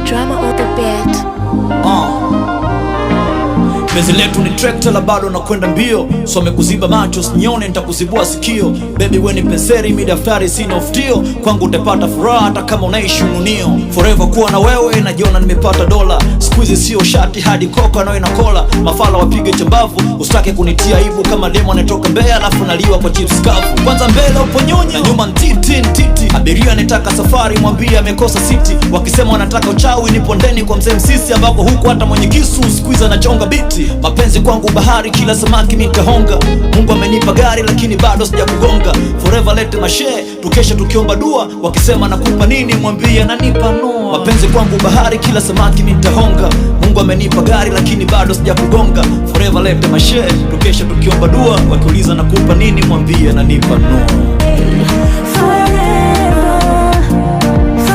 Drama on the beat. Penzi letu ni trekta la bado na kwenda mbio, so amekuziba macho sinyone nitakuzibua sikio. Baby we ni penseri mi daftari sina ufutio, kwangu utapata furaha hata kama unaishi ununio. Forever kuwa na wewe najiona nimepata dola, squeeze sio shati hadi koka nawe na kola. Mafala wapige chambavu usitake kunitia aibu kama demo anatoka Mbeya alafu naliwa kwa chips kavu. Kwanza mbele upo nyonyo na nyuma ntiti. Abiria anataka safari mwambie amekosa siti, wakisema wanataka uchawi nipo ndani kwa mzee Msisi ambako huku hata mwenye kisu squeeze anachonga biti. Mapenzi kwangu bahari kila samaki mitahonga, Mungu amenipa gari lakini bado sijakugonga. Forever let my share tukesha tukiomba dua, wakisema nakupa nini mwambie ananipa no. Mapenzi kwangu bahari kila samaki mitahonga, Mungu amenipa gari lakini bado sijakugonga. Forever let my share tukesha tukiomba dua, wakiuliza nakupa nini mwambie ananipa no.